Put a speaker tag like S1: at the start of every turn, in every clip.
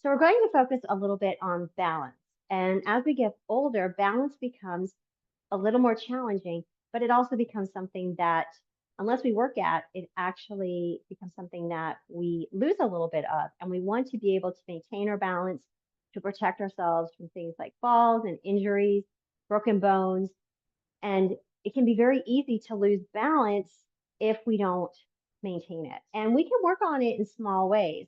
S1: So we're going to focus a little bit on balance. And as we get older, balance becomes a little more challenging, but it also becomes something that, unless we work at, it actually becomes something that we lose a little bit of. And we want to be able to maintain our balance to protect ourselves from things like falls and injuries, broken bones. And it can be very easy to lose balance if we don't maintain it. And we can work on it in small ways.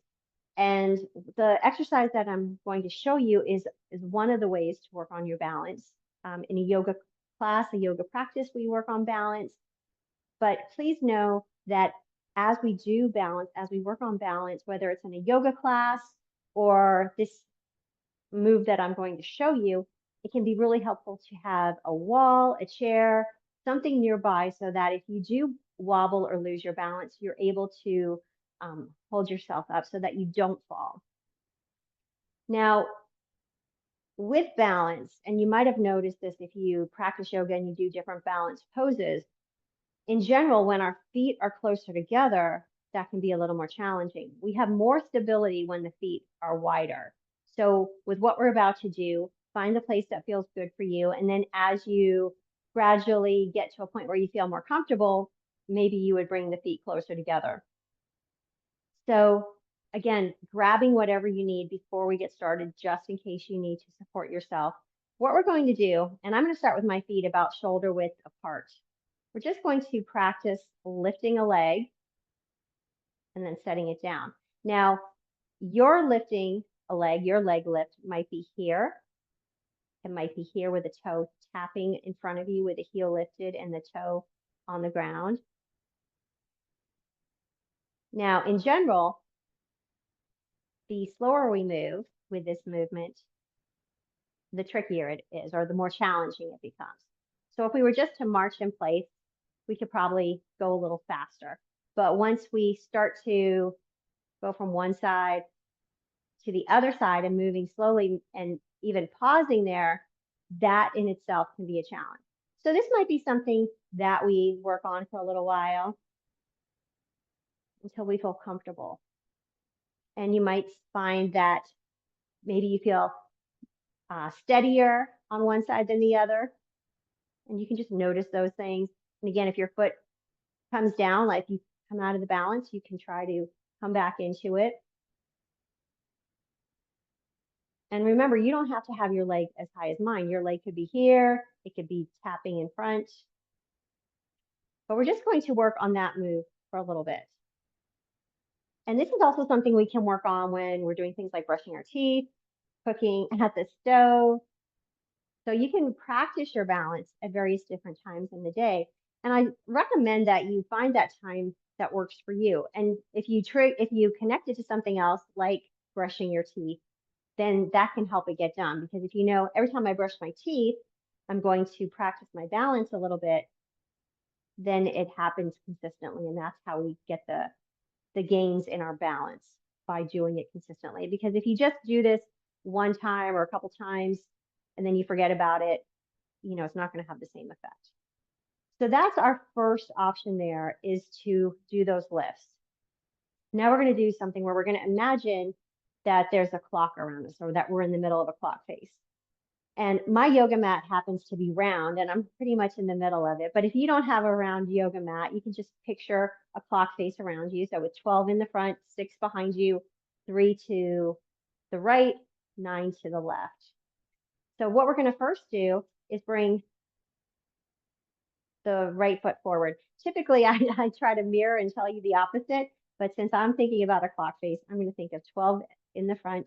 S1: And the exercise that I'm going to show you is one of the ways to work on your balance. In a yoga class, a yoga practice, we work on balance. But please know that as we do balance, as we work on balance, whether it's in a yoga class or this move that I'm going to show you, it can be really helpful to have a wall, a chair, something nearby so that if you do wobble or lose your balance, you're able to hold yourself up so that you don't fall. Now, with balance, and you might have noticed this if you practice yoga and you do different balance poses, in general, when our feet are closer together, that can be a little more challenging. We have more stability when the feet are wider. So with what we're about to do, find the place that feels good for you. And then as you gradually get to a point where you feel more comfortable, maybe you would bring the feet closer together. So again, grabbing whatever you need before we get started, just in case you need to support yourself. What we're going to do, and I'm going to start with my feet about shoulder width apart. We're just going to practice lifting a leg and then setting it down. Now, your lifting a leg, your leg lift might be here. It might be here with the toe tapping in front of you with the heel lifted and the toe on the ground. Now, in general, the slower we move with this movement, the trickier it is, or the more challenging it becomes. So if we were just to march in place, we could probably go a little faster. But once we start to go from one side to the other side and moving slowly and even pausing there, that in itself can be a challenge. So this might be something that we work on for a little while until we feel comfortable. And you might find that maybe you feel steadier on one side than the other. And you can just notice those things. And again, if your foot comes down, like you come out of the balance, you can try to come back into it. And remember, you don't have to have your leg as high as mine. Your leg could be here, it could be tapping in front. But we're just going to work on that move for a little bit. And this is also something we can work on when we're doing things like brushing our teeth, cooking at the stove. So you can practice your balance at various different times in the day. And I recommend that you find that time that works for you. And if you connect it to something else like brushing your teeth, then that can help it get done. Because if you know every time I brush my teeth, I'm going to practice my balance a little bit, then it happens consistently. And that's how we get the gains in our balance, by doing it consistently. Because if you just do this one time or a couple times and then you forget about it, it's not going to have the same effect. So that's our first option there, is to do those lifts. Now we're going to do something where we're going to imagine that there's a clock around us, or that we're in the middle of a clock face. And my yoga mat happens to be round, and I'm pretty much in the middle of it. But if you don't have a round yoga mat, you can just picture a clock face around you. So with 12 in the front, 6 behind you, 3 to the right, 9 to the left. So what we're going to first do is bring the right foot forward. Typically, I try to mirror and tell you the opposite, but since I'm thinking about a clock face, I'm going to think of 12 in the front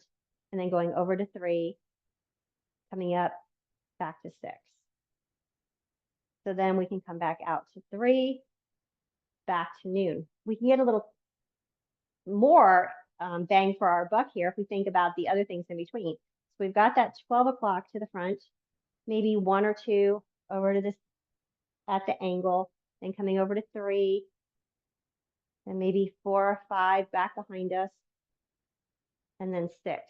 S1: and then going over to 3, coming up, back to 6. So then we can come back out to 3, back to noon. We can get a little more bang for our buck here if we think about the other things in between. So we've got that 12 o'clock to the front, maybe 1 or 2 over to this at the angle, then coming over to 3, and maybe 4 or 5 back behind us, and then 6.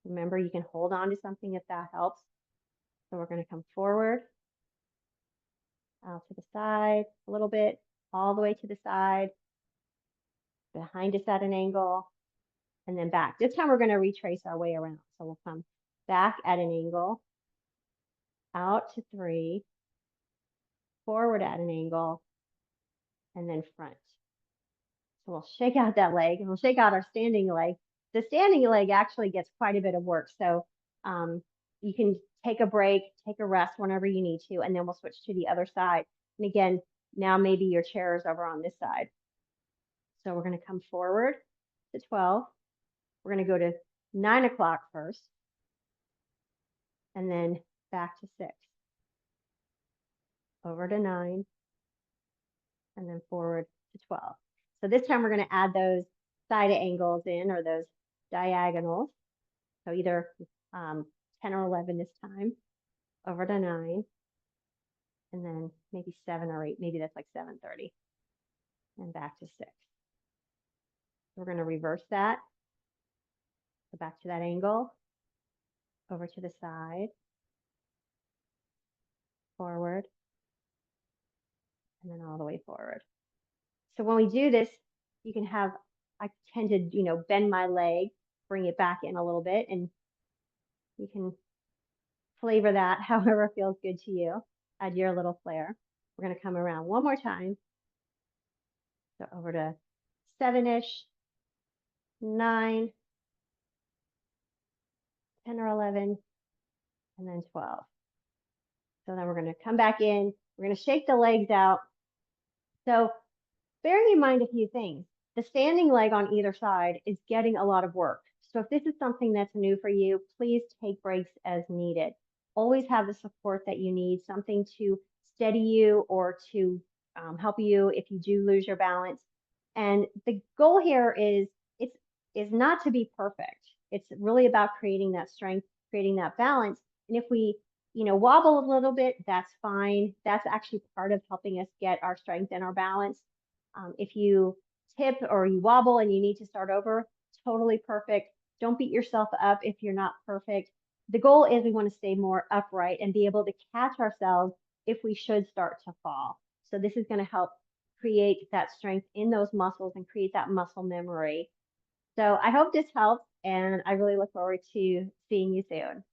S1: Remember, you can hold on to something if that helps. So we're going to come forward, out to the side a little bit, all the way to the side, behind us at an angle, and then back. This time we're going to retrace our way around. So we'll come back at an angle, out to 3, forward at an angle, and then front. So we'll shake out that leg and we'll shake out our standing leg. The standing leg actually gets quite a bit of work. So you can take a break, take a rest whenever you need to, and then we'll switch to the other side. And again, now maybe your chair is over on this side. So we're going to come forward to 12. We're going to go to 9 o'clock first, and then back to 6. Over to 9, and then forward to 12. So this time we're going to add those side angles in, or those diagonals. So either 10 or 11 this time, over to 9, and then maybe 7 or 8, maybe that's like 7:30, and back to 6. We're going to reverse that. Go back to that angle, over to the side, forward, and then all the way forward. So when we do this, you can have, I tend to, bend my leg, bring it back in a little bit, and you can flavor that however feels good to you. Add your little flair. We're going to come around one more time. So over to 7-ish, 9, 10 or 11, and then 12. So then we're going to come back in. We're going to shake the legs out. So bearing in mind a few things, the standing leg on either side is getting a lot of work. So if this is something that's new for you, please take breaks as needed. Always have the support that you need, something to steady you or to help you if you do lose your balance. And the goal here is not to be perfect. It's really about creating that strength, creating that balance. And if we wobble a little bit, that's fine. That's actually part of helping us get our strength and our balance. If you tip or you wobble and you need to start over, totally perfect. Don't beat yourself up if you're not perfect. The goal is we want to stay more upright and be able to catch ourselves if we should start to fall. So this is going to help create that strength in those muscles and create that muscle memory. So I hope this helps, and I really look forward to seeing you soon.